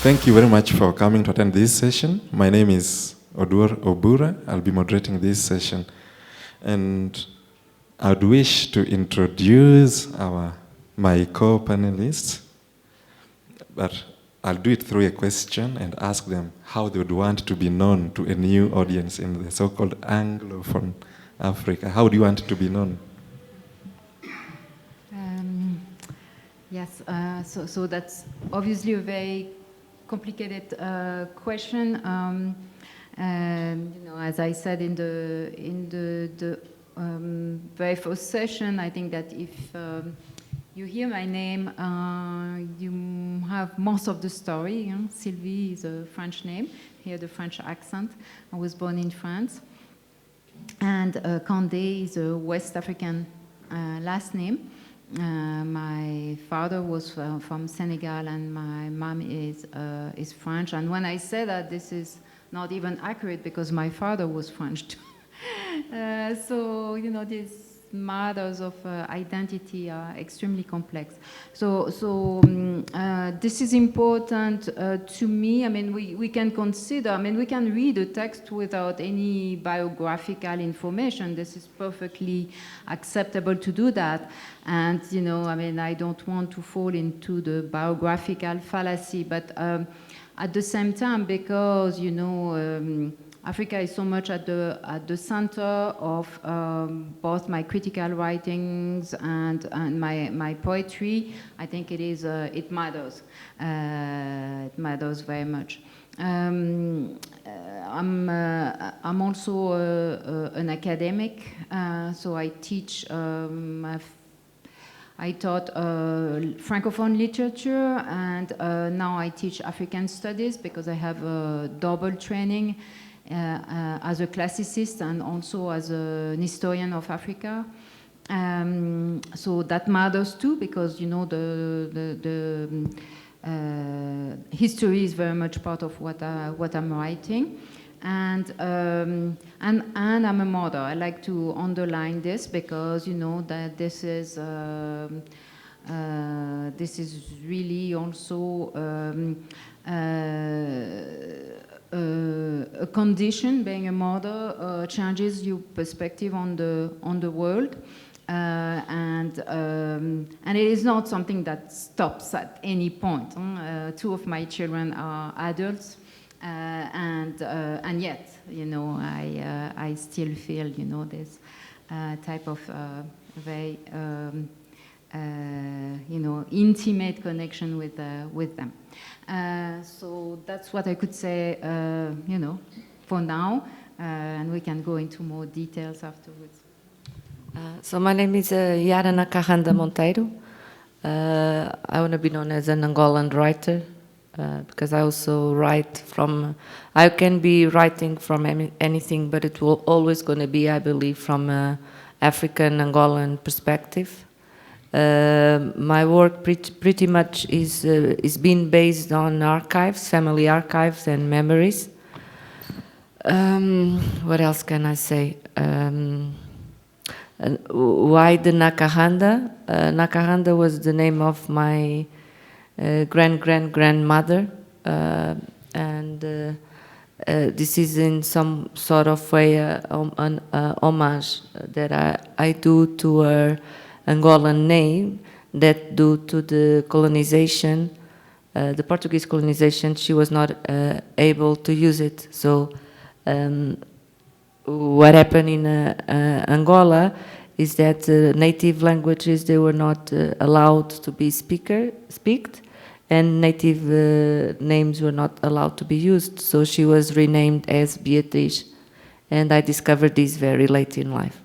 Thank you very much for coming to attend this session. My name is Oduor Obura. I'll be moderating this session. And I'd wish to introduce my co-panelists, but I'll do it through a question and ask them how they would want to be known to a new audience in the so-called Anglophone Africa. How do you want to be known? Yes, so that's obviously a very complicated question. And as I said in the very first session, I think that if you hear my name, you have most of the story. Sylvie is a French name. Hear the French accent. I was born in France, and Kandé is a West African last name. My father was from Senegal, and my mom is French. And when I say that, this is not even accurate because my father was French too. So these matters of identity are extremely complex. So this is important to me. I mean, we can consider. I mean, we can read a text without any biographical information. This is perfectly acceptable to do that. And I mean, I don't want to fall into the biographical fallacy, but at the same time, because Africa is so much at the center of both my critical writings and my poetry. I think it matters. It matters very much. I'm also an academic, so I teach. I taught Francophone literature, and now I teach African studies because I have a double training. As a classicist and also as an historian of Africa. So that matters too, because the history is very much part of what I'm writing. And I'm a mother. I like to underline this because that this is really also a condition. Being a mother changes your perspective on the world, and it is not something that stops at any point. Two of my children are adults, and yet I still feel this type of very intimate connection with them. So that's what I could say, for now, and we can go into more details afterwards. So my name is Yara Monteiro. I want to be known as an Angolan writer because I also write from. I can be writing from anything, but it will always going to be, I believe, from an African Angolan perspective. My work pretty much is being based on archives, family archives and memories. What else can I say? Why the Nakahanda? Nakahanda was the name of my grandmother, and this is in some sort of way an homage that I do to her Angolan name, that due to the colonization, the Portuguese colonization, she was not able to use it. So what happened in Angola is that native languages, they were not allowed to be speaked, and native names were not allowed to be used. So she was renamed as Beatriz, and I discovered this very late in life.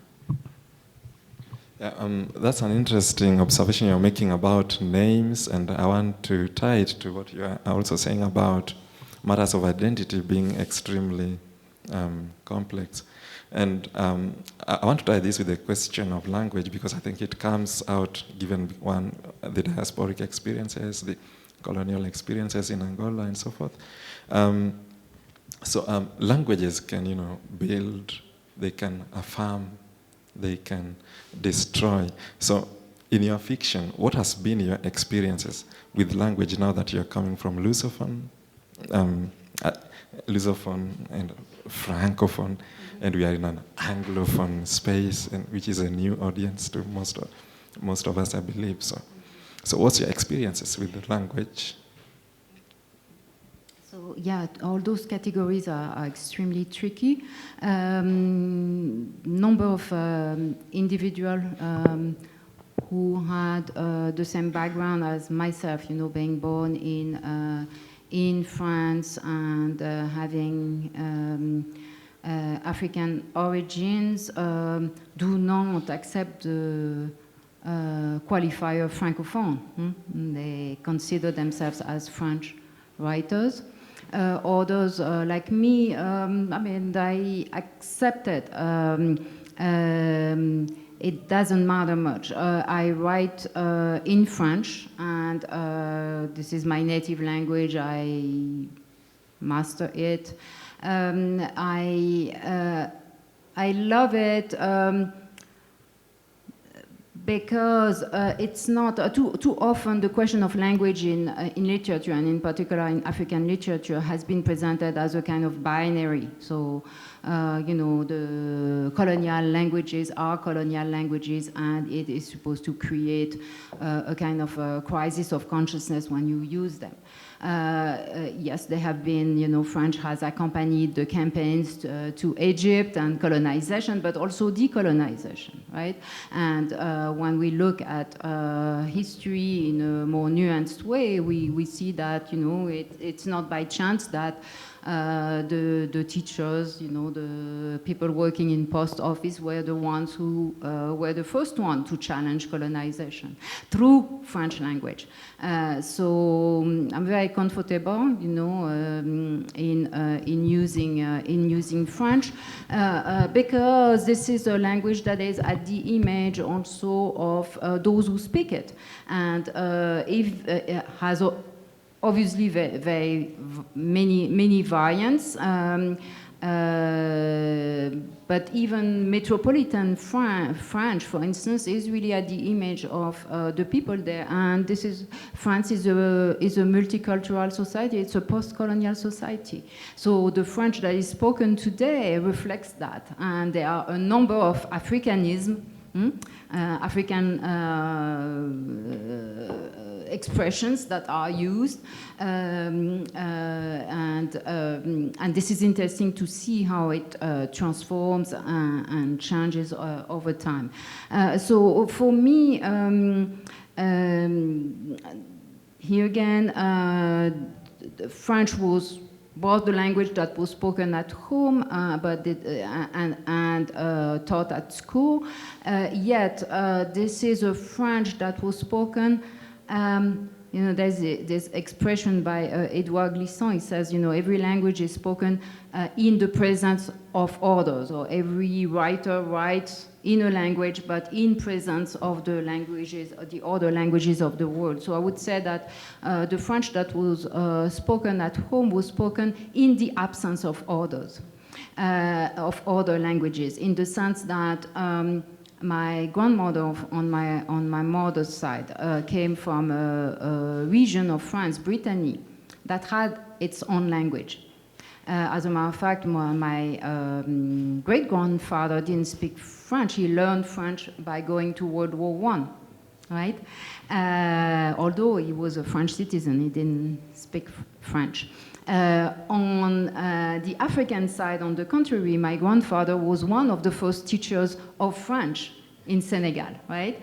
Yeah, that's an interesting observation you're making about names, and I want to tie it to what you are also saying about matters of identity being extremely complex. And I want to tie this with the question of language, because I think it comes out given the diasporic experiences, the colonial experiences in Angola and so forth. So languages can, build, they can affirm, they can destroy. So in your fiction, what has been your experiences with language now that you're coming from Lusophone Lusophone and Francophone, and we are in an Anglophone space, and which is a new audience to most of us, I believe. So what's your experiences with the language? So yeah, all those categories are extremely tricky. Number of individuals who had the same background as myself, you know, being born in France and having African origins, do not accept the qualifier francophone. They consider themselves as French writers. Others, like me, I mean, I accept it. It doesn't matter much. I write in French, and this is my native language. I master it. I love it because it's not too often the question of language in literature, and in particular in African literature, has been presented as a kind of binary. So, you know, the colonial languages are colonial languages, and it is supposed to create a kind of a crisis of consciousness when you use them. Yes, they have been, you know, French has accompanied the campaigns to Egypt and colonization, but also decolonization, right? And when we look at history in a more nuanced way, we see that, you know, it's not by chance that the teachers, you know, the people working in post office were the ones who were the first one to challenge colonization through French language. So I'm very comfortable, you know, in using French because this is a language that is at the image also of those who speak it, and if it has obviously very many variants, but even metropolitan French, for instance, is really at the image of the people there. And this is, France is a multicultural society. It's a post-colonial society. So the French that is spoken today reflects that. And there are a number of Africanism, African expressions that are used, and this is interesting to see how it transforms and changes over time. So for me, here again, French was the language that was spoken at home, and taught at school. Yet this is a French that was spoken. You know, there's this expression by Edouard Glissant. He says, you know, every language is spoken in the presence of others, or every writer writes in a language, but in presence of the languages, the other languages of the world. So I would say that the French that was spoken at home was spoken in the absence of others, of other languages, in the sense that my grandmother on my mother's side came from a region of France, Brittany, that had its own language. As a matter of fact, my great-grandfather didn't speak French. He learned French by going to World War I, right? Although he was a French citizen, he didn't speak French. On the African side, on the contrary, my grandfather was one of the first teachers of French in Senegal, right?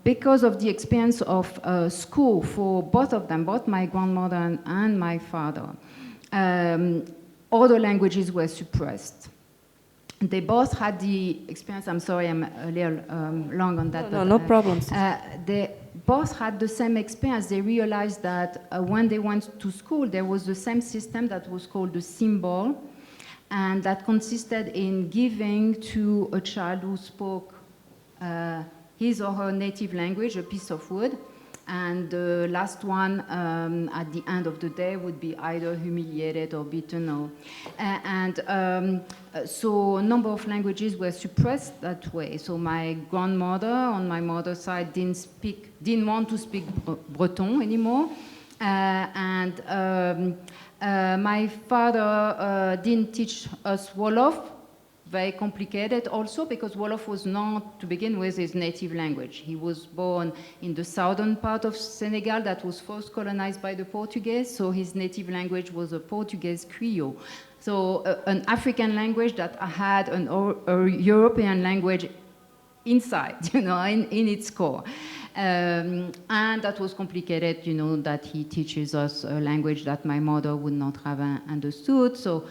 Because of the experience of school for both of them, both my grandmother and my father, other languages were suppressed. They both had the experience. I'm sorry, I'm a little long on that. No problems. They both had the same experience. They realized that when they went to school, there was the same system that was called the symbol, and that consisted in giving to a child who spoke his or her native language a piece of wood, And the last one, at the end of the day, would be either humiliated or beaten. So a number of languages were suppressed that way. So my grandmother on my mother's side didn't want to speak Breton anymore. My father didn't teach us Wolof, very complicated also, because Wolof was not, to begin with, his native language. He was born in the southern part of Senegal that was first colonized by the Portuguese, so his native language was a Portuguese Creole. So an African language that had a European language inside, in its core. And that was complicated, that he teaches us a language that my mother would not have understood. So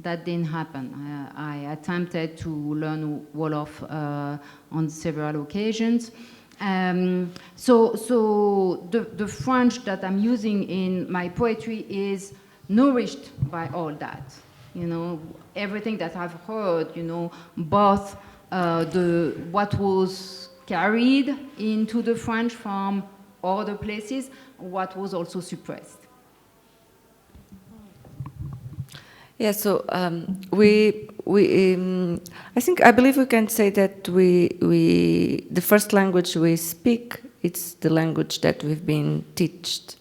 that didn't happen. I attempted to learn Wolof on several occasions. So the French that I'm using in my poetry is nourished by all that. Everything that I've heard, both what was carried into the French from other places, what was also suppressed. Yeah, so I believe we can say that the first language we speak, it's the language that we've been taught,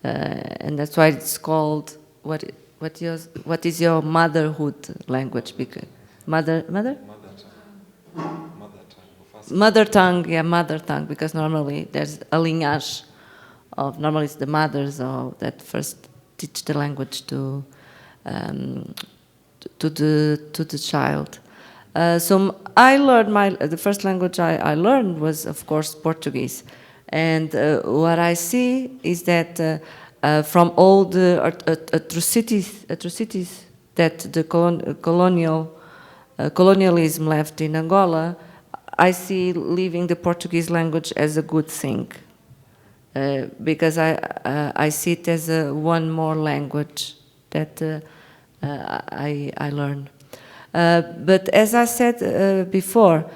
and that's why it's called what is your motherhood language? Because mother tongue, because normally there's a lineage of normally it's the mothers that first teach the language to the child. So I learned the first language I learned was, of course, Portuguese, and what I see is that from all the atrocities that the colonialism left in Angola, I see leaving the Portuguese language as a good thing, because I see it as one more language that I learn. But as I said before,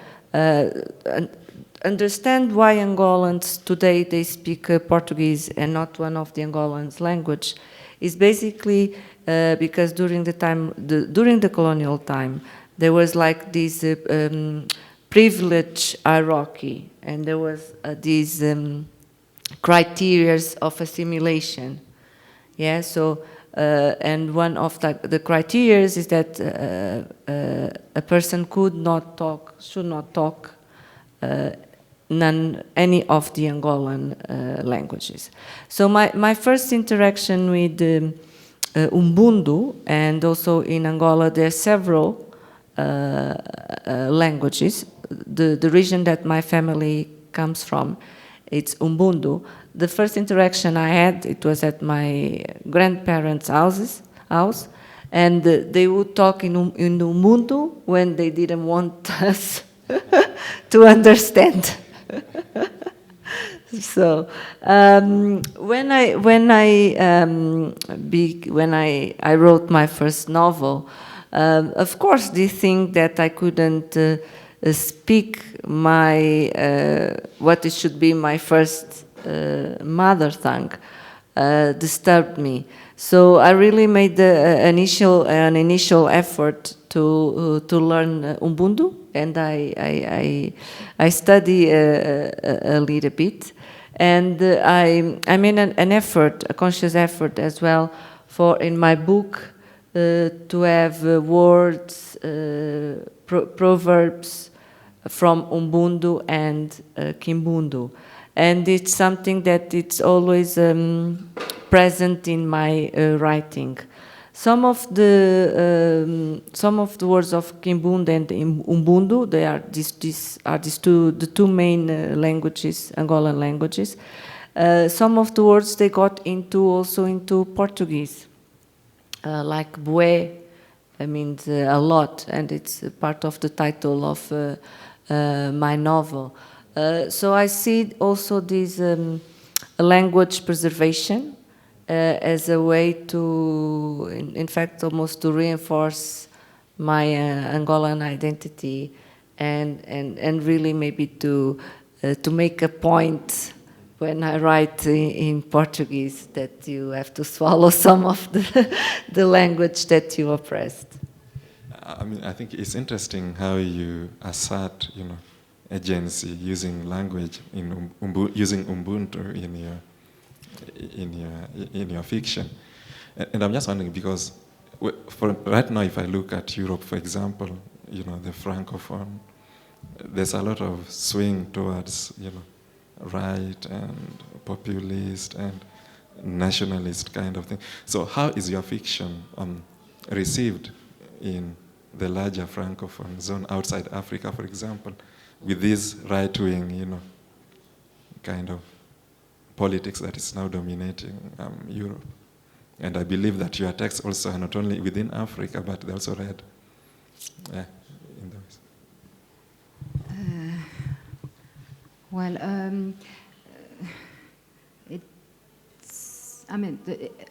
understand why Angolans today they speak Portuguese and not one of the Angolans' language is basically because during the colonial time there was like this privilege hierarchy, and there was these criteria of assimilation. Yeah, so. And one of the criteria is that a person should not talk any of the Angolan languages. So my first interaction with Ubuntu, and also in Angola there are several languages. The region that my family comes from, it's Ubuntu. The first interaction I had, it was at my grandparents' house, and they would talk in Ubuntu when they didn't want us to understand. So when I wrote my first novel, of course they think that I couldn't speak what it should be my first mother tongue disturbed me. So I really made an initial effort to learn Ubuntu, and I study a little bit, and I made an effort, a conscious effort as well, for in my book to have words, proverbs from Ubuntu and Kimbundu. And it's something that it's always present in my writing. Some of the words of Kimbundu and Ubuntu, they are the two main languages, Angolan languages. Some of the words they got also into Portuguese, like bué, means a lot, and it's part of the title of my novel. So I see also this language preservation as a way to, in fact, almost to reinforce my Angolan identity, and really maybe to make a point when I write in Portuguese that you have to swallow some of the language that you oppressed. I mean, I think it's interesting how you assert, agency using language using Ubuntu in your fiction. And I'm just wondering because for right now, if I look at Europe, for example, the Francophone, there's a lot of swing towards, right and populist and nationalist kind of thing. So how is your fiction received in the larger Francophone zone outside Africa, for example, with this right-wing, kind of politics that is now dominating Europe? And I believe that your texts also are not only within Africa, but they're also read in those.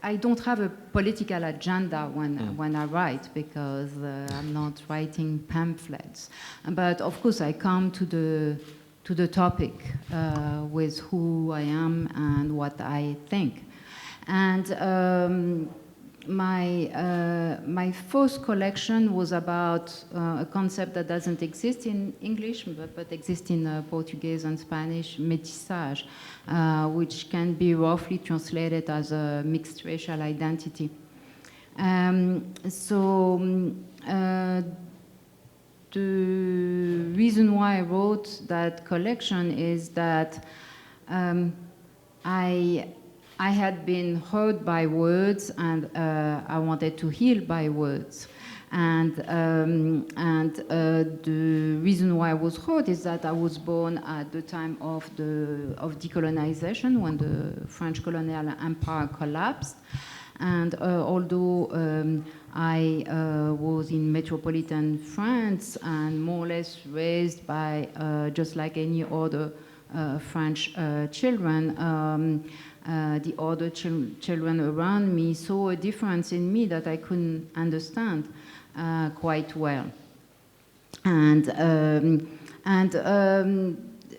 I don't have a political agenda when I write because I'm not writing pamphlets. But of course, I come to the topic with who I am and what I think. And my first collection was about a concept that doesn't exist in English, but exists in Portuguese and Spanish, métissage, which can be roughly translated as a mixed racial identity. The reason why I wrote that collection is that I had been hurt by words, and I wanted to heal by words. And the reason why I was hurt is that I was born at the time of decolonization, when the French colonial empire collapsed. And although I was in metropolitan France and more or less raised by just like any other French children, the other children around me saw a difference in me that I couldn't understand quite well. And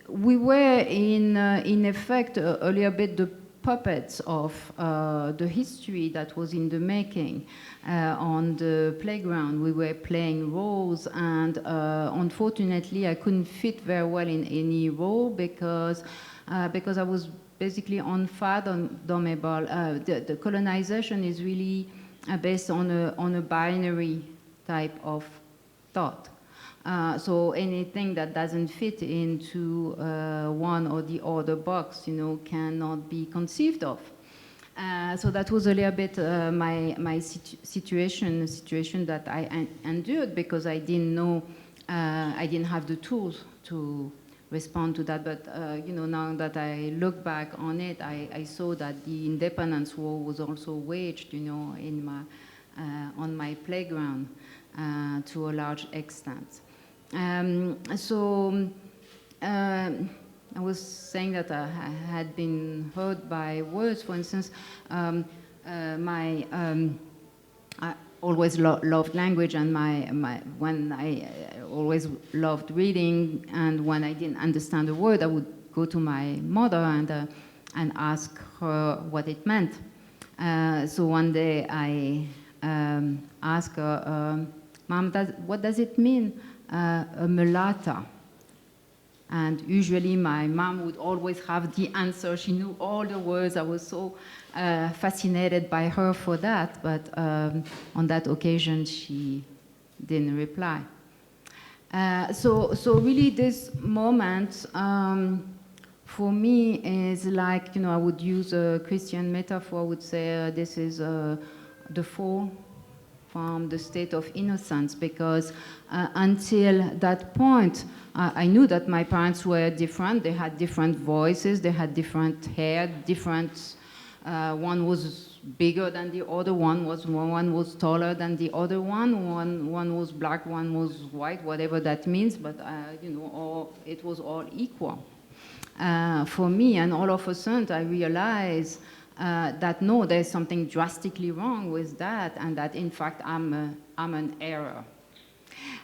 we were in effect a little bit the puppets of the history that was in the making. On the playground, we were playing roles, and unfortunately, I couldn't fit very well in any role because I was basically unfathomable. The colonization is really based on a binary type of thought. So anything that doesn't fit into one or the other box, cannot be conceived of. So that was a little bit my situation that I endured because I didn't know, I didn't have the tools to respond to that. But now that I look back on it, I saw that the independence war was also waged, on my playground to a large extent. I was saying that I had been hurt by words. For instance, I always loved language, and when I always loved reading, and when I didn't understand a word, I would go to my mother and ask her what it meant. So one day I asked her, "Mom, what does it mean, a mulatta?" And usually my mom would always have the answer. She knew all the words. I was so fascinated by her for that, but on that occasion she didn't reply. So really this moment for me is like, I would use a Christian metaphor. I would say this is the fall from the state of innocence, because until that point, I knew that my parents were different. They had different voices, they had different hair, different, one was bigger than the other, one was taller than the other one was black, one was white, whatever that means, but it was all equal for me. And all of a sudden I realized that no, there's something drastically wrong with that, and that in fact I'm an error.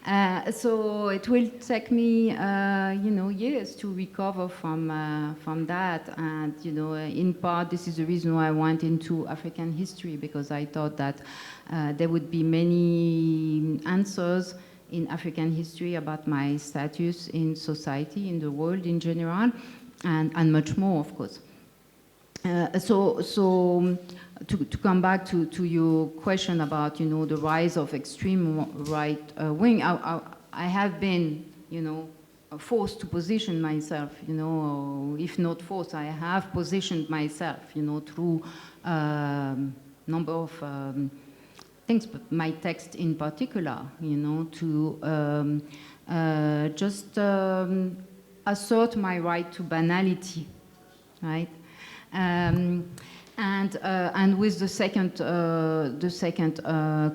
So it will take me, years to recover from that. And, in part, this is the reason why I went into African history, because I thought that there would be many answers in African history about my status in society, in the world in general, and much more, of course. To come back to your question about, the rise of extreme right wing, I have been, forced to position myself, if not forced, I have positioned myself, through number of things, but my text in particular, to just assert my right to banality, right? And with the second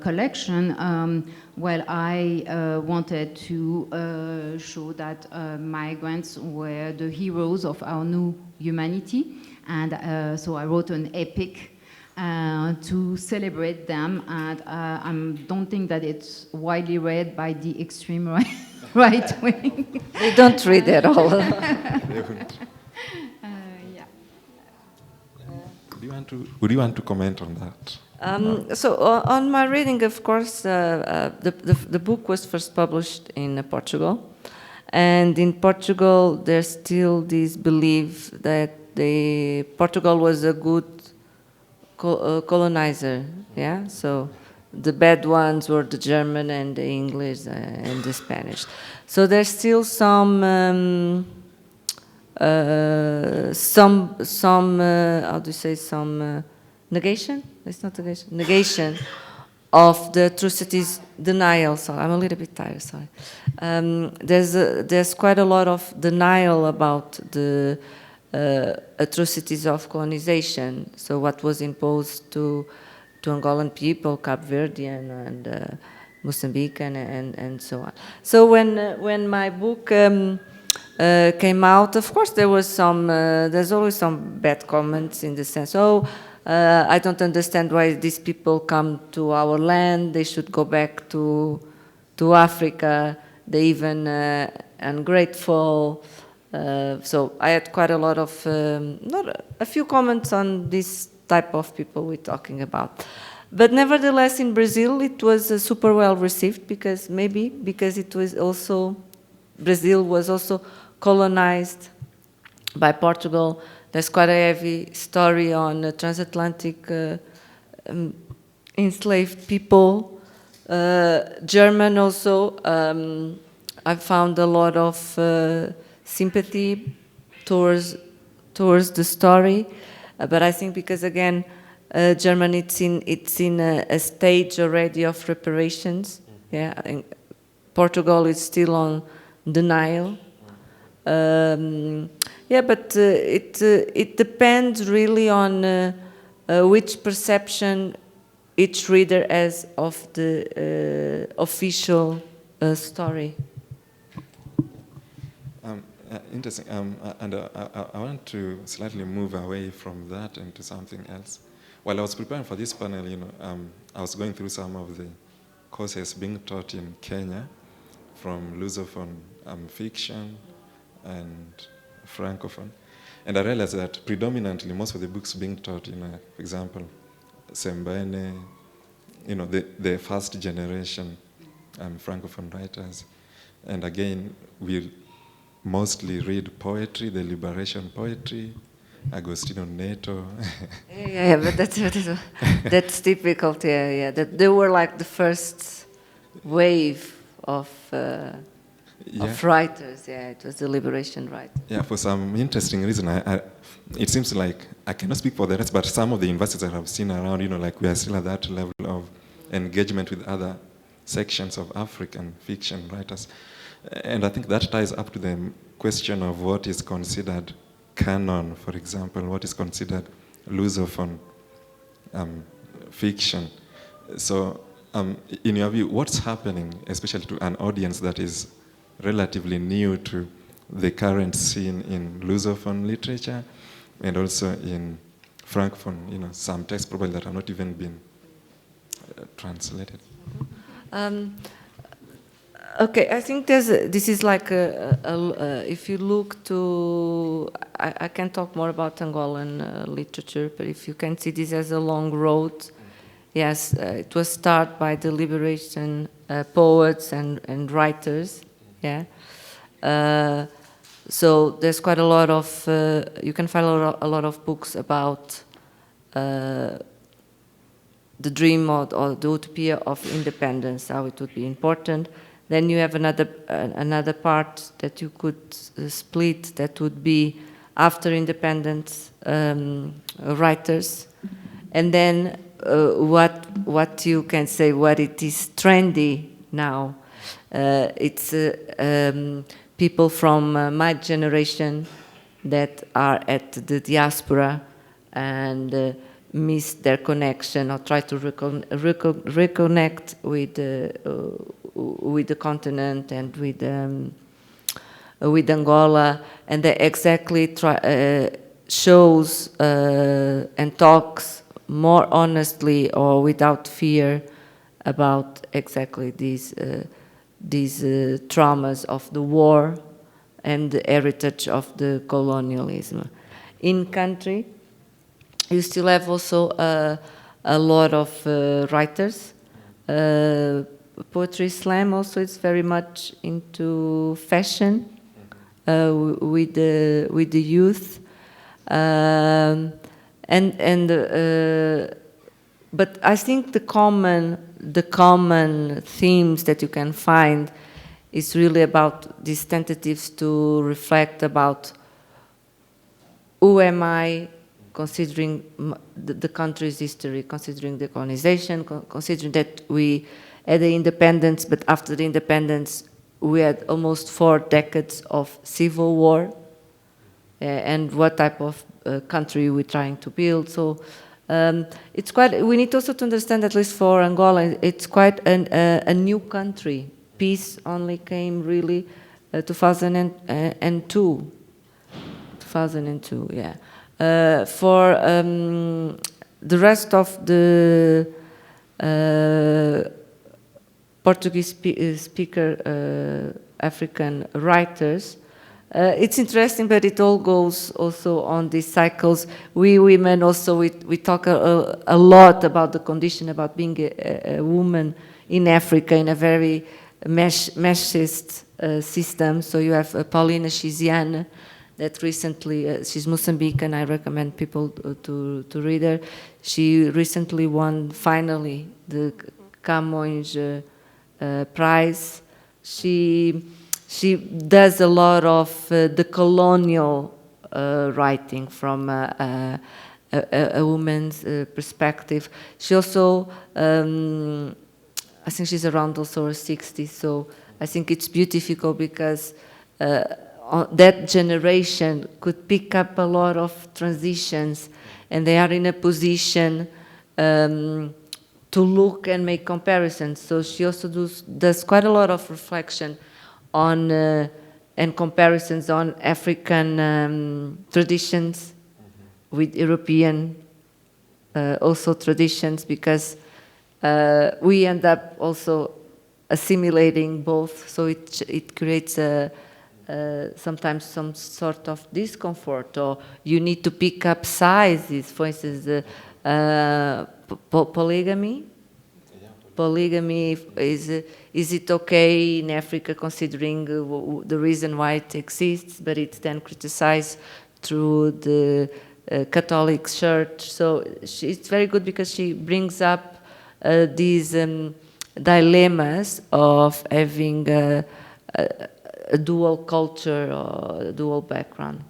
collection, well, I wanted to show that migrants were the heroes of our new humanity, and so I wrote an epic to celebrate them, and I don't think that it's widely read by the extreme right wing. They don't read at all. They wouldn't. Would you want to comment on that? So on my reading, of course, the book was first published in Portugal, and in Portugal there's still this belief that Portugal was a good colonizer, yeah. So the bad ones were the German and the English and the Spanish. So there's still some how do you say, some negation? It's not negation. Negation of the atrocities, denial. So I'm a little bit tired. Sorry. There's quite a lot of denial about the atrocities of colonization. So what was imposed to Angolan people, Cape Verdean and Mozambican and so on. So when my book came out, of course there was there's always some bad comments in the sense, I don't understand why these people come to our land, they should go back to Africa, they even ungrateful. So I had quite a lot of, not a few comments on this type of people we're talking about. But nevertheless, in Brazil, it was super well received because it was also, Brazil was also colonized by Portugal. There's quite a heavy story on transatlantic enslaved people. German also, I found a lot of sympathy towards the story, but I think because again, Germany it's in a stage already of reparations. Yeah, I think Portugal is still on denial. Yeah, but it depends really on which perception each reader has of the official story. Interesting. And I want to slightly move away from that into something else. While I was preparing for this panel, I was going through some of the courses being taught in Kenya from Lusophone fiction and Francophone. And I realized that predominantly most of the books being taught in, for example, Sembene, the first generation Francophone writers. And again, we mostly read poetry, the liberation poetry, Agostino Neto. Yeah, but that's difficult. Yeah. That they were like the first wave of writers. Yeah, it was the liberation writer. Yeah, for some interesting reason, it seems like I cannot speak for the rest, but some of the universities I have seen around, like we are still at that level of engagement with other sections of African fiction writers. And I think that ties up to the question of what is considered canon, for example, what is considered Lusophone fiction. So, in your view, what's happening, especially to an audience that is relatively new to the current scene in Lusophone literature and also in Francophone, some texts probably that have not even been translated? Okay, I think this is like if you look to, I can talk more about Angolan literature, but if you can see this as a long road, yes, it was started by the liberation poets and writers, yeah. So there's quite a lot of, you can find a lot of books about the dream or the utopia of independence, how it would be important. Then you have another part that you could split, that would be after independence writers, and then what you can say, what it is trendy now. It's people from my generation that are at the diaspora and miss their connection or try to reconnect with the continent and with Angola, and they exactly shows and talks more honestly or without fear about exactly these traumas of the war and the heritage of the colonialism. In country, you still have also a lot of writers. Poetry slam also is very much into fashion with the youth, but I think the common themes that you can find is really about these tentatives to reflect about who am I, considering the country's history, considering the colonization, considering that we had the independence, but after the independence we had almost 4 decades of civil war, and what type of country we're trying to build. So it's quite, we need also to understand, at least for Angola, it's quite a new country. Peace only came really 2002, yeah. For the rest of the Portuguese speaker African writers, it's interesting, but it all goes also on these cycles. We women also, we talk a lot about the condition, about being a woman in Africa in a very machist system. So you have Paulina Chiziane, that recently, she's Mozambican, I recommend people to read her. She recently won, finally, the Camões Prize. She does a lot of the colonial writing from a woman's perspective. She also, I think she's around also her 60s, so I think it's beautiful because that generation could pick up a lot of transitions, and they are in a position to look and make comparisons. So she also does quite a lot of reflection on and comparisons on African traditions with European also traditions, because we end up also assimilating both. So it creates sometimes some sort of discomfort, or you need to pick up sizes. For instance, polygamy. Polygamy, is it okay in Africa, considering the reason why it exists, but it's then criticized through the Catholic Church. So it's very good because she brings up these dilemmas of having a dual culture or a dual background.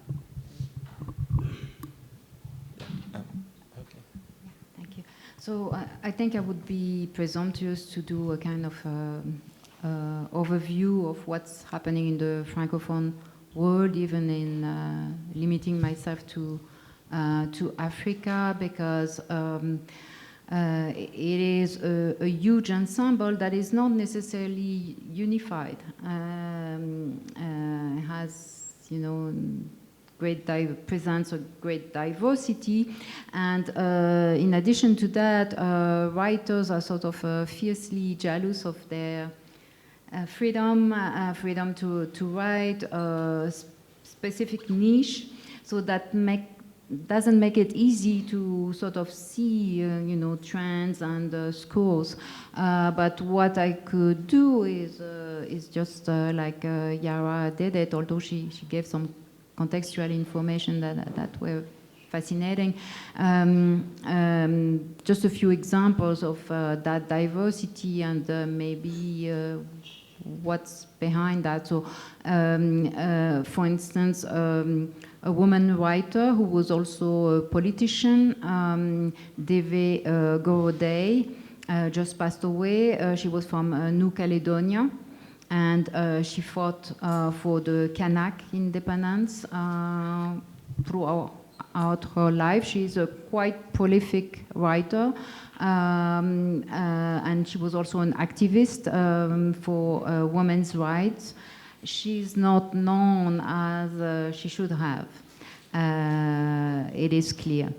Thank you. So I think I would be presumptuous to do a kind of overview of what's happening in the Francophone world, even in limiting myself to Africa, because it is a huge ensemble that is not necessarily unified. Has, you know, great presence of great diversity, and in addition to that, writers are sort of fiercely jealous of their freedom, freedom to write, specific niche, so that doesn't make it easy to sort of see, trends and schools. But what I could do is just like Yara did it, although she gave some contextual information that were fascinating. Just a few examples of that diversity and maybe what's behind that. So, for instance, a woman writer who was also a politician, Deve Gorodei, just passed away. She was from New Caledonia, and she fought for the Kanak independence throughout her life. She's a quite prolific writer, and she was also an activist for women's rights. She's not known as she should have. It is clear.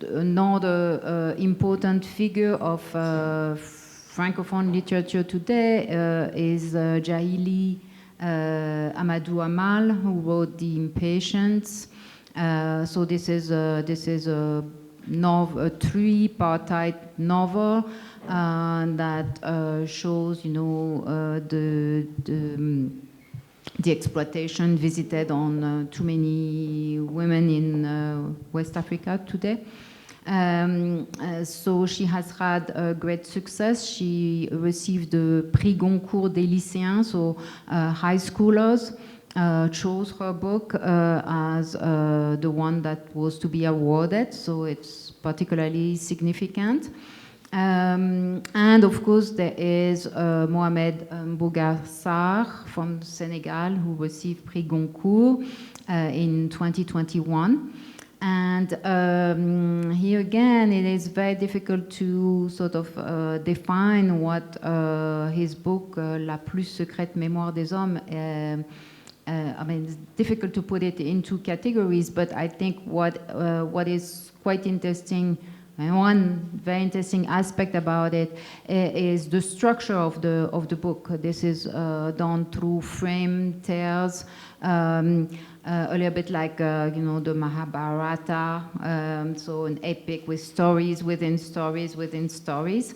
Another important figure of Francophone literature today is Jahili Amadou Amal, who wrote The Impatience. So this is a three-partite novel that shows, the exploitation visited on too many women in West Africa today. So she has had great success. She received the Prix Goncourt des lycéens, so high schoolers chose her book as the one that was to be awarded, so it's particularly significant. And of course, there is Mohamed Mbougar Sarr from Senegal, who received Prix Goncourt in 2021. And here again, it is very difficult to sort of define what his book, La plus secrète mémoire des hommes, I mean, it's difficult to put it into categories, but I think what is quite interesting, and one very interesting aspect about it is the structure of the book. This is done through frame tales, a little bit like the Mahabharata, so an epic with stories within stories within stories.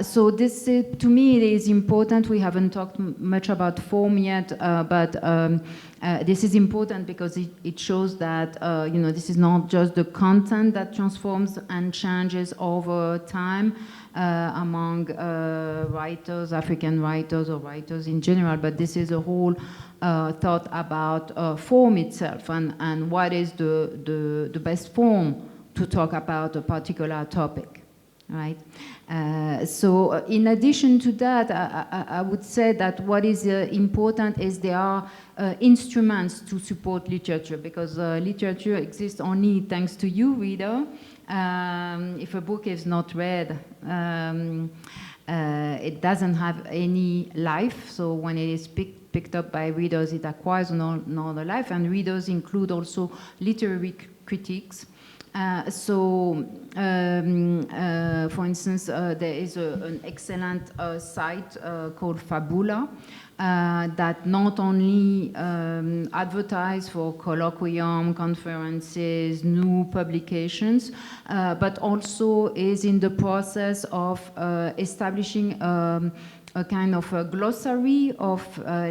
So this, to me, it is important. We haven't talked much about form yet, but this is important because it shows that this is not just the content that transforms and changes over time among writers, African writers or writers in general, but this is a whole thought about form itself and what is the best form to talk about a particular topic. Right. So in addition to that, I would say that what is important is there are instruments to support literature, because literature exists only thanks to you, reader. If a book is not read, it doesn't have any life. So when it is picked up by readers, it acquires another life. And readers include also literary critics. For instance, there is an excellent site called Fabula that not only advertise for colloquium, conferences, new publications, but also is in the process of establishing a kind of a glossary of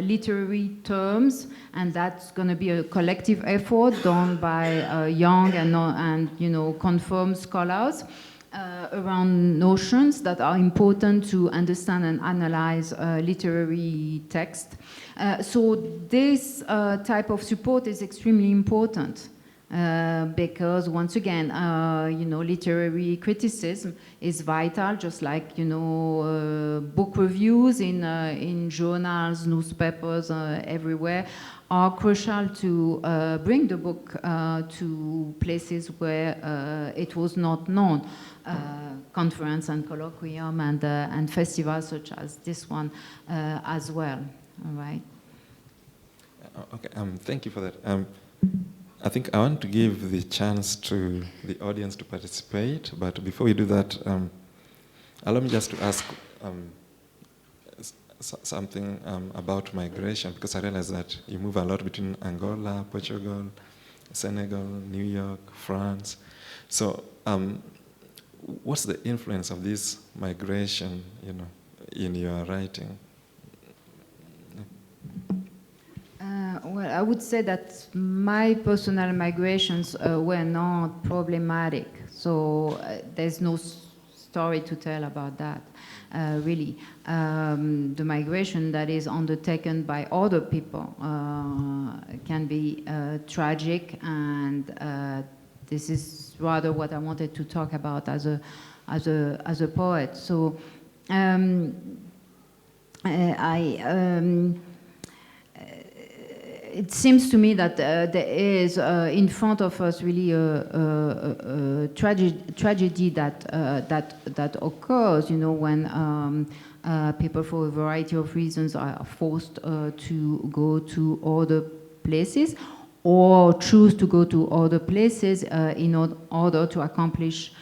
literary terms, and that's going to be a collective effort done by young and confirmed scholars around notions that are important to understand and analyze literary text. So this type of support is extremely important. Because once again, literary criticism is vital, just like book reviews in journals, newspapers, everywhere are crucial to bring the book to places where it was not known. Conference and colloquium and festivals such as this one as well. All right. Okay. Thank you for that. I think I want to give the chance to the audience to participate, but before we do that, allow me just to ask something about migration, because I realize that you move a lot between Angola, Portugal, Senegal, New York, France. So, what's the influence of this migration, in your writing? Well, I would say that my personal migrations were not problematic, so there's no story to tell about that, really. The migration that is undertaken by other people can be tragic, and this is rather what I wanted to talk about as a poet. So it seems to me that there is in front of us really a tragedy that occurs, when people, for a variety of reasons, are forced to go to other places or choose to go to other places in order to accomplish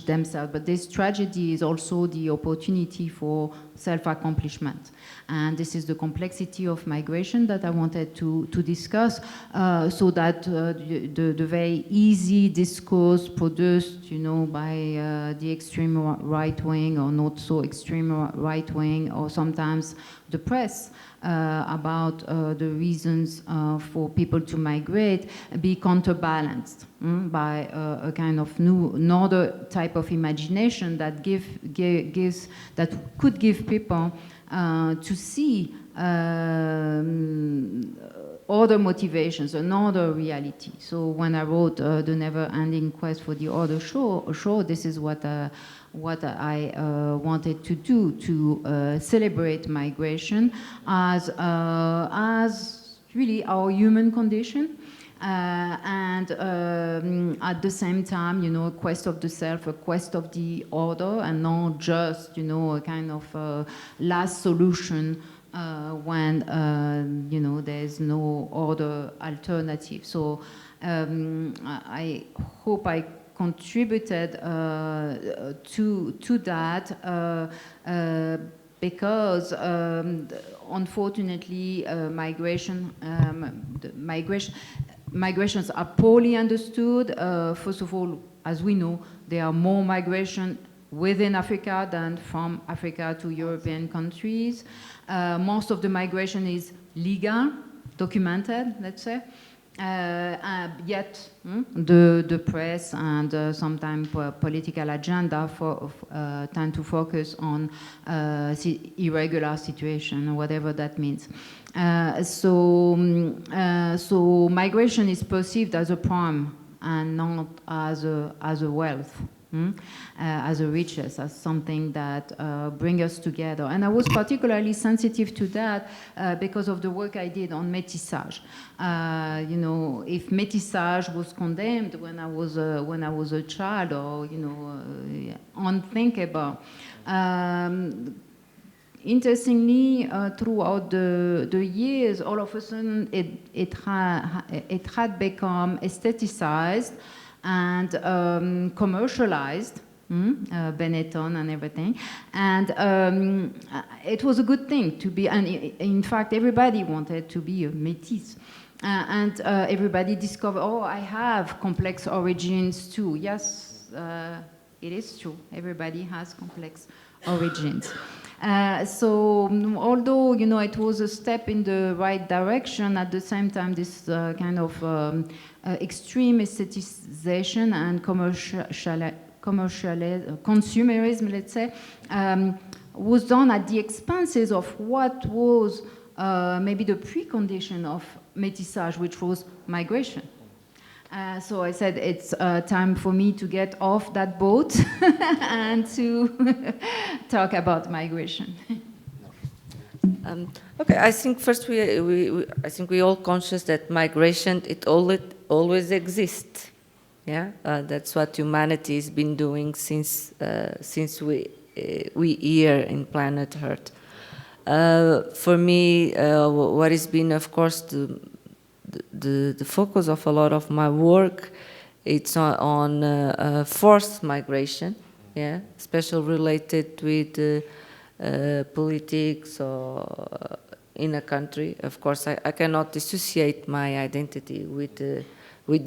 themselves. But this tragedy is also the opportunity for self-accomplishment. And this is the complexity of migration that I wanted to discuss, so that the very easy discourse produced, by the extreme right wing or not so extreme right wing, or sometimes the press, about the reasons for people to migrate, be counterbalanced by a kind of another type of imagination that could give people to see other motivations, another reality. So when I wrote The Never-Ending Quest for the Other Shore, this is what I wanted to do, to celebrate migration as really our human condition. And at the same time, a quest of the self, a quest of the other, and not just, a kind of last solution when, there's no other alternative. So I hope I contributed to that because unfortunately migrations are poorly understood. First of all, as we know, there are more migration within Africa than from Africa to European countries. Most of the migration is legal, documented, let's say. Yet the press and sometimes political agenda tend to focus on irregular situation, whatever that means. So migration is perceived as a problem and not as a wealth. As a riches, as something that brings us together. And I was particularly sensitive to that because of the work I did on métissage. If métissage was condemned when I was a child, or unthinkable. Interestingly, throughout the years, all of a sudden it had become aestheticized and commercialized, Benetton and everything, and it was a good thing to be, and in fact everybody wanted to be a métis, and everybody discovered, oh, I have complex origins too. Yes, it is true, everybody has complex origins. So although it was a step in the right direction, at the same time this kind of extreme aestheticization and consumerism, let's say, was done at the expenses of what was maybe the precondition of métissage, which was migration. So I said it's time for me to get off that boat and to talk about migration. Okay, I think first I think we all conscious that migration, it always exists. Yeah, that's what humanity has been doing since we here in planet Earth. For me, what has been, of course, the focus of a lot of my work, it's on forced migration, yeah, especially related with politics or in a country. Of course, I cannot dissociate my identity with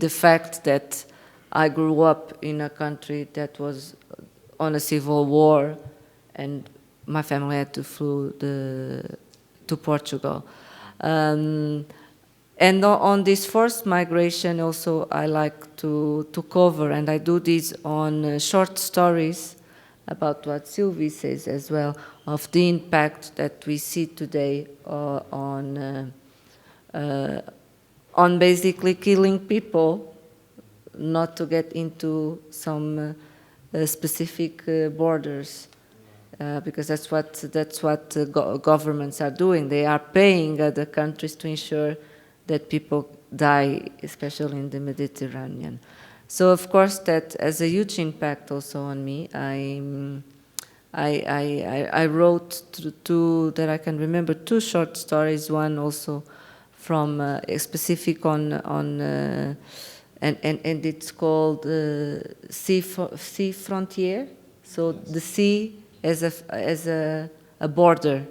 the fact that I grew up in a country that was on a civil war, and my family had to flee to Portugal. And on this forced migration, also I like to cover, and I do this on short stories about what Sylvie says as well, of the impact that we see today on basically killing people, not to get into some specific borders, because that's what governments are doing. They are paying other countries to ensure that people die, especially in the Mediterranean. So of course that has a huge impact also on me. I wrote two that I can remember, two short stories. One also from a specific on and it's called sea frontier. So the sea as a border,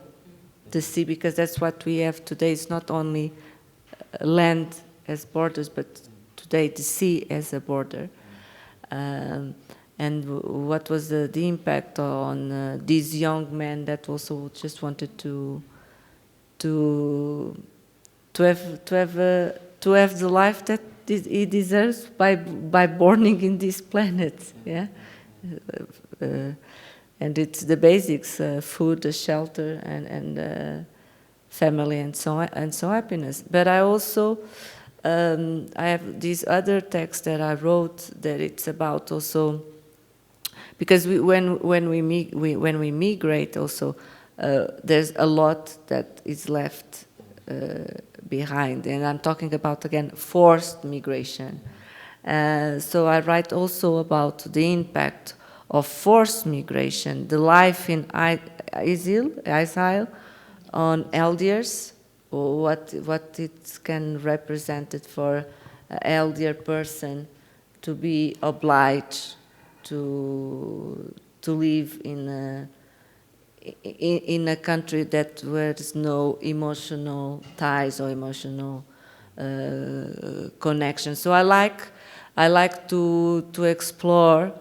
the sea, because that's what we have today. It's not only land as borders, but today the sea as a border. And what was the impact on these young men that also just wanted to have the life that he deserves by born in this planet, yeah. And it's the basics: food, shelter, and family, and so happiness. But I also I have this other text that I wrote that it's about also, because when we migrate also, there's a lot that is left behind, and I'm talking about again forced migration. So I write also about the impact of forced migration, the life in exile on elders, or what it can represent it for an elder person to be obliged to live in a country that where there's no emotional ties or emotional connection. So I like to explore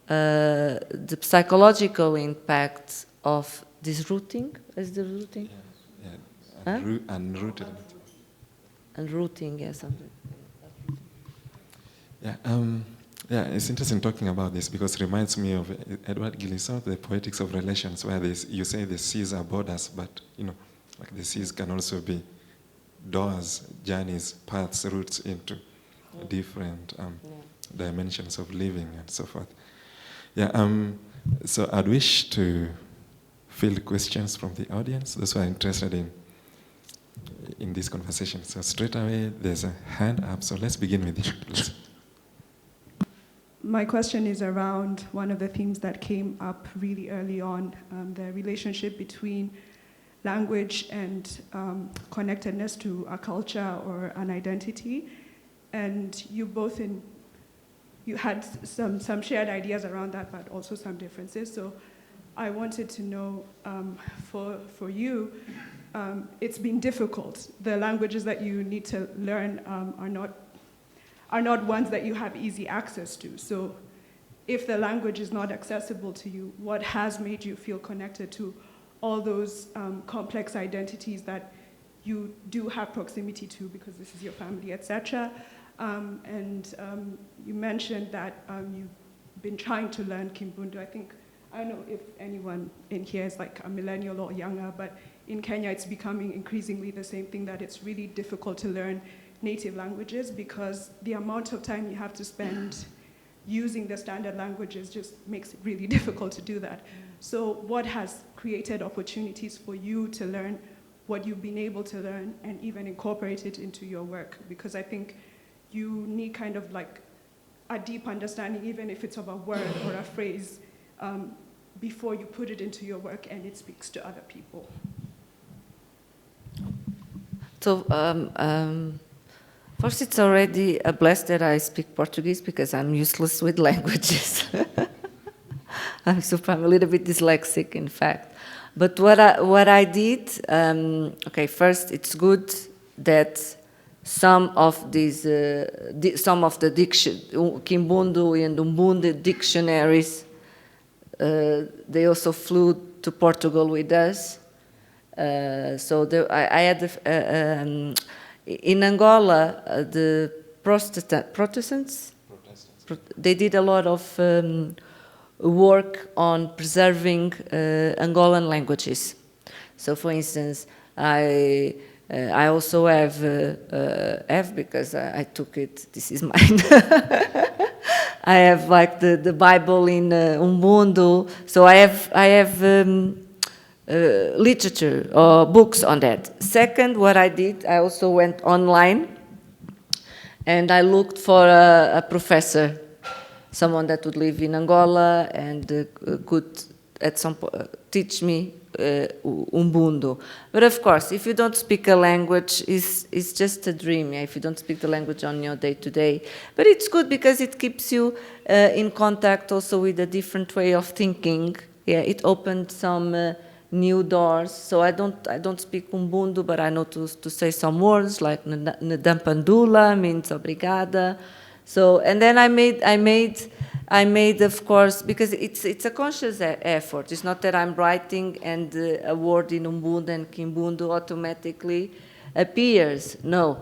the psychological impact of this rooting. Is the rooting? Yeah. Unrooted. Unrooting, yes. Yeah. Yeah, it's interesting talking about this because it reminds me of Edward Gillis's The Poetics of Relations, where you say the seas are borders, but like the seas can also be doors, journeys, paths, routes into different dimensions of living and so forth. Yeah. So I'd wish to field questions from the audience, those who are interested in this conversation. So straight away, there's a hand up. So let's begin with you, please. My question is around one of the themes that came up really early on, the relationship between language and connectedness to a culture or an identity. And you both you had some shared ideas around that, but also some differences. So I wanted to know, for you, it's been difficult. The languages that you need to learn are not ones that you have easy access to. So if the language is not accessible to you, what has made you feel connected to all those complex identities that you do have proximity to because this is your family, etc.? You mentioned that you've been trying to learn Kimbundu. I don't know if anyone in here is like a millennial or younger, but in Kenya it's becoming increasingly the same thing, that it's really difficult to learn native languages because the amount of time you have to spend using the standard languages just makes it really difficult to do that. So what has created opportunities for you to learn what you've been able to learn and even incorporate it into your work? Because I think you need kind of like a deep understanding, even if it's of a word or a phrase, before you put it into your work and it speaks to other people. So first, it's already a blessing that I speak Portuguese because I'm useless with languages. I'm a little bit dyslexic, in fact. But what I did, okay, first it's good that some of these, some of the Kimbundu and Umbundu dictionaries, they also flew to Portugal with us. So I had in Angola, the Protestants, they did a lot of work on preserving Angolan languages. So, for instance, I also have because I took it. This is mine. I have like the Bible in Ubuntu. So I have literature or books on that. Second, what I did, I also went online and I looked for a professor, someone that would live in Angola and could at some point teach me Ubuntu. But of course, if you don't speak a language, it's just a dream. Yeah? If you don't speak the language on your day-to-day. But it's good because it keeps you in contact also with a different way of thinking. Yeah, it opened some new doors. So I don't speak Ubuntu, but I know to say some words like Nadampandula means obrigada. So, and then I made, of course, because it's a conscious effort. It's not that I'm writing and a word in Ubuntu and Kimbundu automatically appears. No,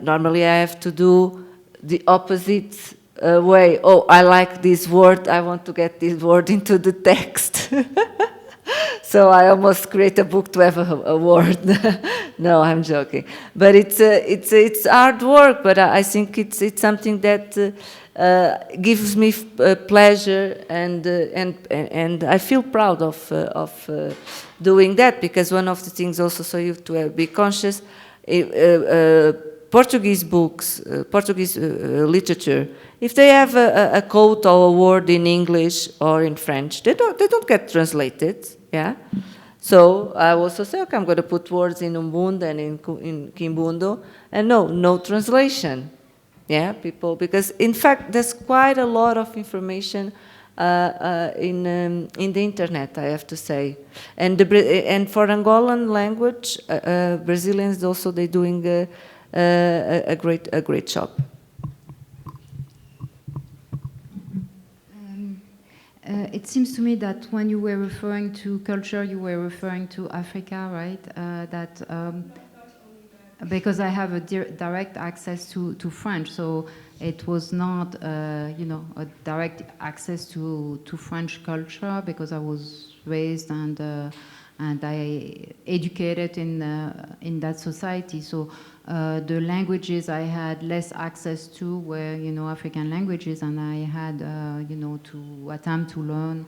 normally I have to do the opposite way. Oh, I like this word. I want to get this word into the text. So I almost create a book to have a word. No, I'm joking. But it's hard work. But I think it's something that gives me pleasure, and I feel proud of doing that, because one of the things also, so you have to be conscious. Portuguese books, Portuguese literature, if they have a quote or a word in English or in French, they don't get translated. Yeah, so I also say, okay, I'm going to put words in Ubuntu and in Kimbundu, and no translation. Yeah, people, because in fact there's quite a lot of information in the internet, I have to say, and for Angolan language, Brazilians also, they're doing a great job. It seems to me that when you were referring to culture, you were referring to Africa, right? Because I have a direct access to French, so it was not, a direct access to French culture, because I was raised and I educated in that society. So the languages I had less access to were, African languages, and I had, to attempt to learn,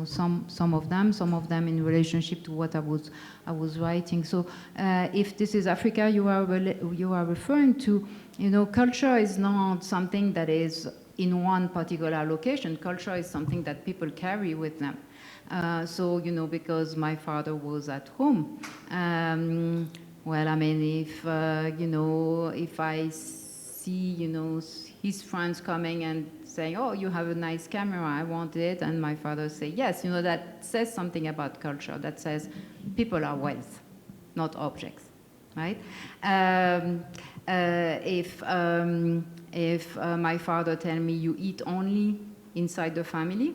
some of them in relationship to what I was writing. So if this is Africa you are referring to, culture is not something that is in one particular location. Culture is something that people carry with them. So, because my father was at home, well, I mean, if I see, his friends coming and saying, oh, you have a nice camera, I want it, and my father say, yes, that says something about culture, that says people are wealth, not objects, right? If my father tell me you eat only inside the family,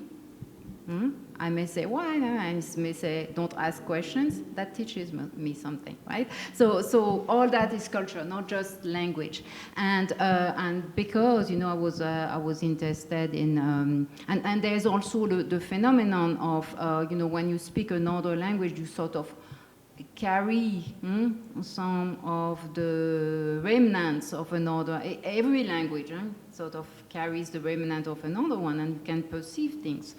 I may say, why? I may say, don't ask questions. That teaches me something, right? So all that is culture, not just language. And because, I was interested in, and there's also the phenomenon of, when you speak another language, you sort of carry some of the remnants of another. Every language sort of carries the remnant of another one, and you can perceive things.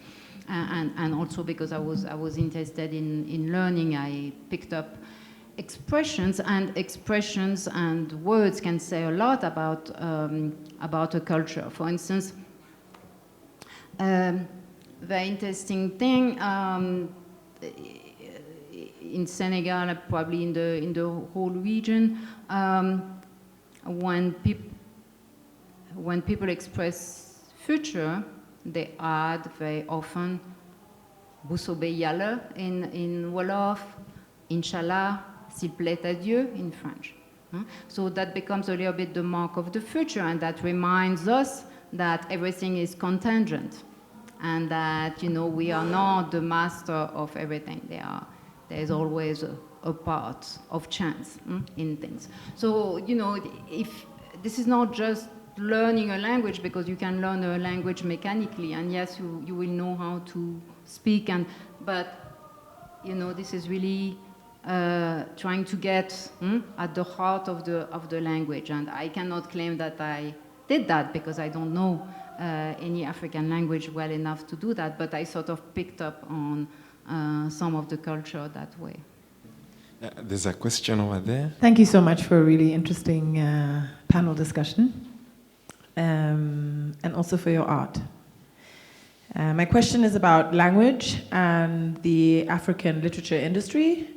And also because I was interested in learning, I picked up expressions and words can say a lot about a culture. For instance, very interesting thing in Senegal, probably in the whole region, when people express future, they add very often Boussobe Yale in Wolof, Inshallah, S'il plaît à Dieu in French. So that becomes a little bit the mark of the future, and that reminds us that everything is contingent, and that, you know, we are not the master of everything. There's always a part of chance in things. So, you know, if this is not just learning a language, because you can learn a language mechanically, and yes, you will know how to speak, but, you know, this is really trying to get at the heart of the language. And I cannot claim that I did that, because I don't know any African language well enough to do that, but I sort of picked up on some of the culture that way. There's a question over there. Thank you so much for a really interesting panel discussion, and also for your art. My question is about language and the African literature industry,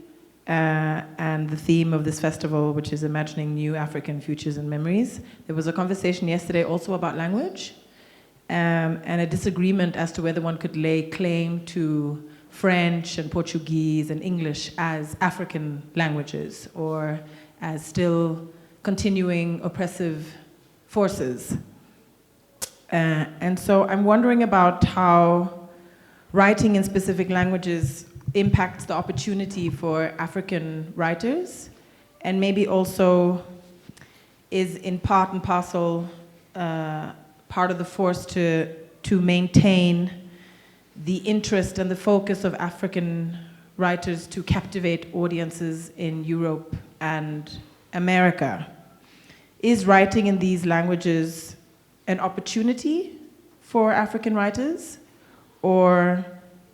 and the theme of this festival, which is Imagining New African Futures and Memories. There was a conversation yesterday also about language, and a disagreement as to whether one could lay claim to French and Portuguese and English as African languages, or as still continuing oppressive forces. And so I'm wondering about how writing in specific languages impacts the opportunity for African writers, and maybe also is in part and parcel part of the force to maintain the interest and the focus of African writers to captivate audiences in Europe and America. Is writing in these languages an opportunity for African writers, or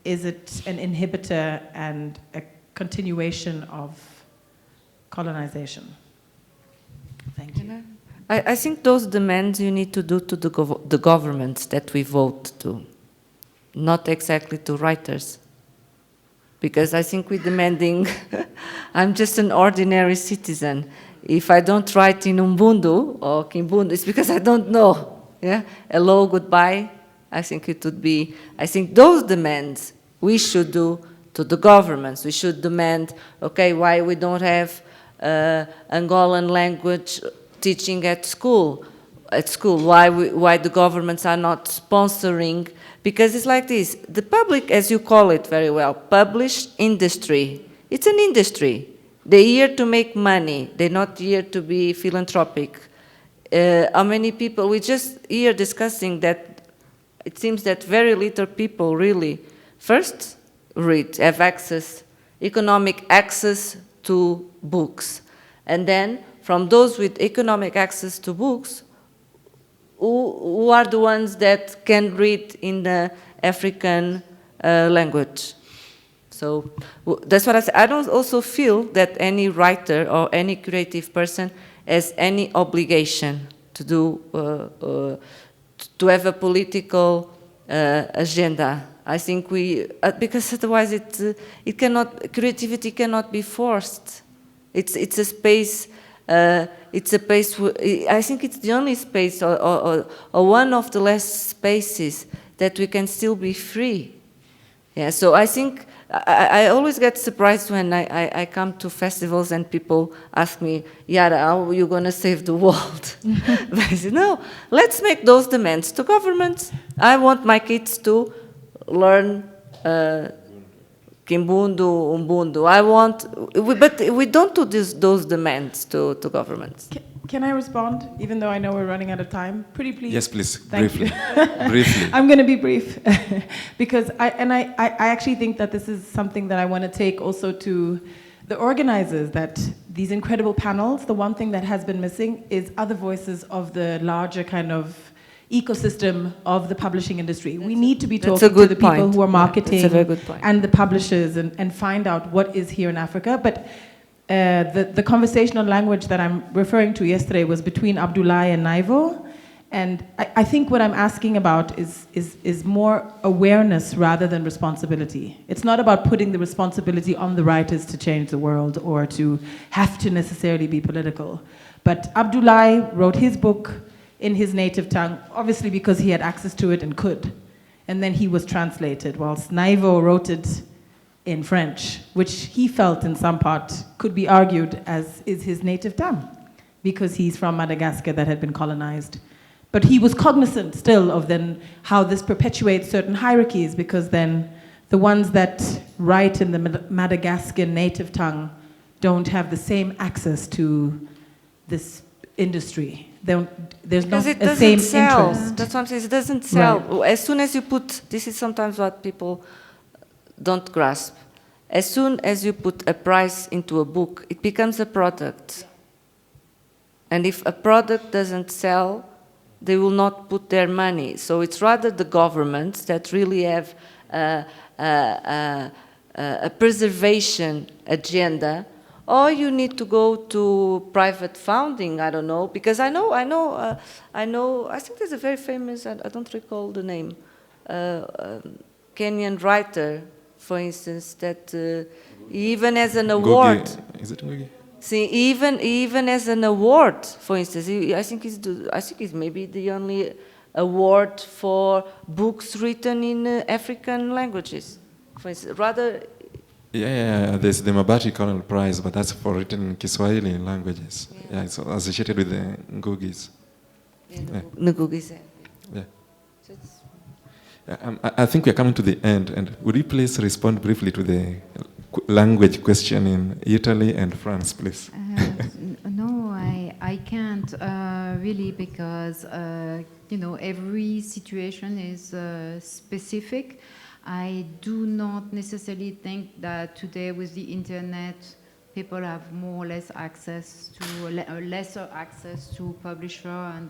is it an inhibitor and a continuation of colonization? Thank you. I think those demands you need to do to the governments that we vote to, not exactly to writers. Because I think we're demanding, I'm just an ordinary citizen. If I don't write in Ubuntu or Kimbundu, it's because I don't know. Yeah? Hello, goodbye. I think it would be, I think those demands we should do to the governments. We should demand, okay, why we don't have Angolan language teaching at school, why the governments are not sponsoring, because it's like this, the public, as you call it very well, published industry, it's an industry. They're here to make money, they're not here to be philanthropic. How many people, we just here discussing that it seems that very little people really first read, have access, economic access to books. And then from those with economic access to books, who are the ones that can read in the African language? So that's what I say. I don't also feel that any writer or any creative person has any obligation to do, to have a political agenda. I think because otherwise creativity cannot be forced. It's a space, I think it's the only space, or one of the last spaces that we can still be free. Yeah, so I think, I always get surprised when I come to festivals and people ask me, Yara, how are you going to save the world? But I say, no, let's make those demands to governments. I want my kids to learn Kimbundu, Ubuntu. But we don't do those demands to governments. Can I respond, even though I know we're running out of time? Pretty please. Yes, please. Thank Briefly. you. Briefly. I'm going to be brief, because I actually think that this is something that I want to take also to the organizers, that these incredible panels, the one thing that has been missing is other voices of the larger kind of ecosystem of the publishing industry. We need to be talking to the people who are marketing and the publishers and find out what is here in Africa. But the conversational language that I'm referring to yesterday was between Abdoulaye and Naivo. And I think what I'm asking about is more awareness rather than responsibility. It's not about putting the responsibility on the writers to change the world or to have to necessarily be political. But Abdoulaye wrote his book in his native tongue, obviously because he had access to it and could. and then he was translated, whilst Naivo wrote it in French, which he felt in some part could be argued as is his native tongue, because he's from Madagascar that had been colonized. But he was cognizant still of then how this perpetuates certain hierarchies, because then the ones that write in the Madagascar native tongue don't have the same access to this industry. There's not a same sell. interest. That's what I'm saying. It doesn't sell. Right. As soon as you put, this is sometimes what people don't grasp. As soon as you put a price into a book, it becomes a product. And if a product doesn't sell, they will not put their money. So it's rather the governments that really have a preservation agenda, or you need to go to private founding, I don't know, because I think there's a very famous, I don't recall the name, Kenyan writer, for instance, that even as an award. Ngugi. Is it Ngugi? See, even as an award, for instance, I think it's maybe the only award for books written in African languages. For instance, rather. Yeah, there's the Mabati Colonel Prize, but that's for written in Kiswahili languages. Yeah, it's associated with the Ngugis. Yeah. Ngugis. Yeah. I think we're coming to the end, and would you please respond briefly to the language question in Italy and France, please? No, I can't really, because every situation is specific. I do not necessarily think that today with the internet people have more or less access to lesser access to publisher and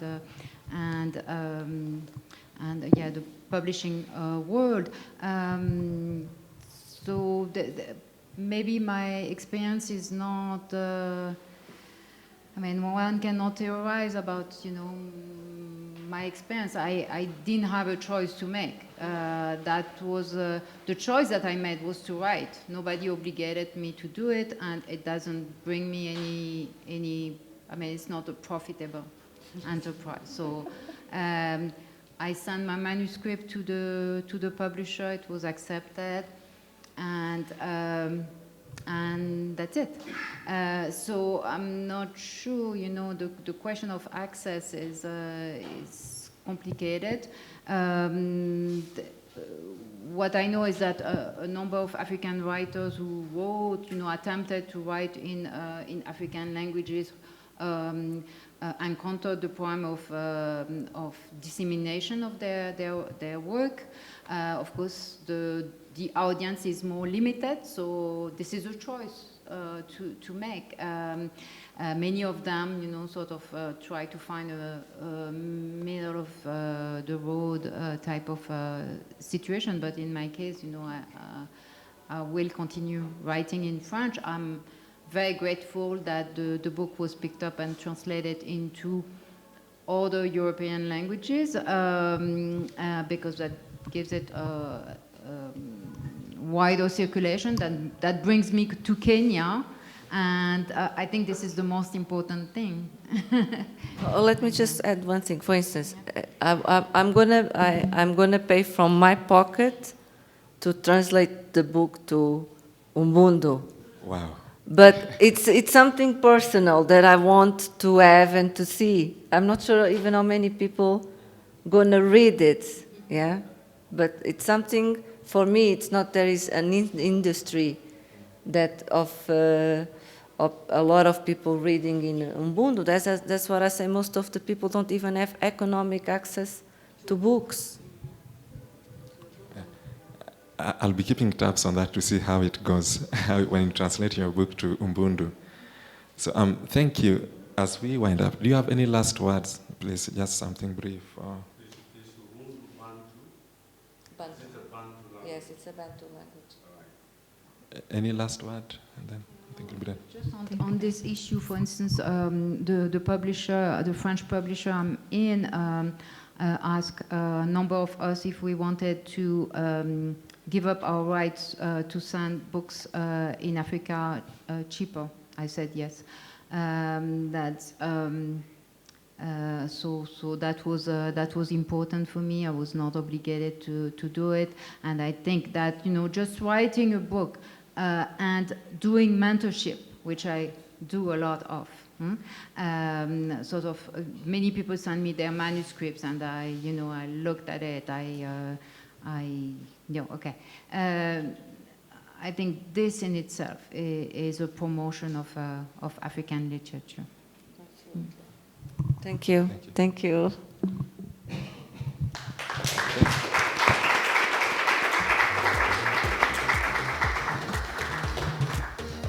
the publishing world. So maybe my experience is not. One cannot theorize about my experience. I didn't have a choice to make. That was the choice that I made was to write. Nobody obligated me to do it, and it doesn't bring me any. It's not a profitable enterprise. So I sent my manuscript to the publisher. It was accepted, and that's it. So I'm not sure, the question of access is complicated. What I know is that a number of African writers who wrote, attempted to write in African languages encountered the problem of dissemination of their work. Of course, the audience is more limited, so this is a choice to make. Many of them, try to find a middle of the road type of situation. But in my case, I will continue writing in French. I'm very grateful that the book was picked up and translated into other European languages because that gives it wider circulation. That brings me to Kenya, and I think this is the most important thing. Let me just add one thing. For instance, I'm gonna pay from my pocket to translate the book to Ubuntu. Wow. But it's something personal that I want to have and to see. I'm not sure even how many people gonna read it, yeah. But it's something for me. It's not there is an industry that of a lot of people reading in Ubuntu. That's what I say. Most of the people don't even have economic access to books. I'll be keeping tabs on that to see how it goes when you translate your book to Ubuntu. So thank you. As we wind up, do you have any last words, please? Just something brief. Is Ubuntu Bantu? Is it a Bantu language? Yes, it's a Bantu language. Any last word? And then I think we'll be done. Just on this issue, for instance, the publisher, the French publisher I'm in, asked a number of us if we wanted to give up our rights to send books in Africa cheaper. I said yes. That's So that was important for me. I was not obligated to do it, and I think that just writing a book and doing mentorship, which I do a lot of. Many people send me their manuscripts, and I looked at it. I think this in itself is a promotion of African literature. Thank you. Thank you.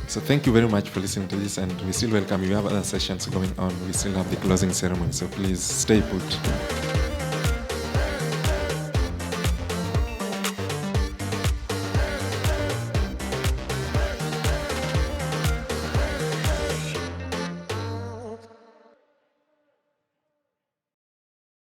So thank you very much for listening to this, and we still welcome you. We have other sessions going on. We still have the closing ceremony, so please stay put.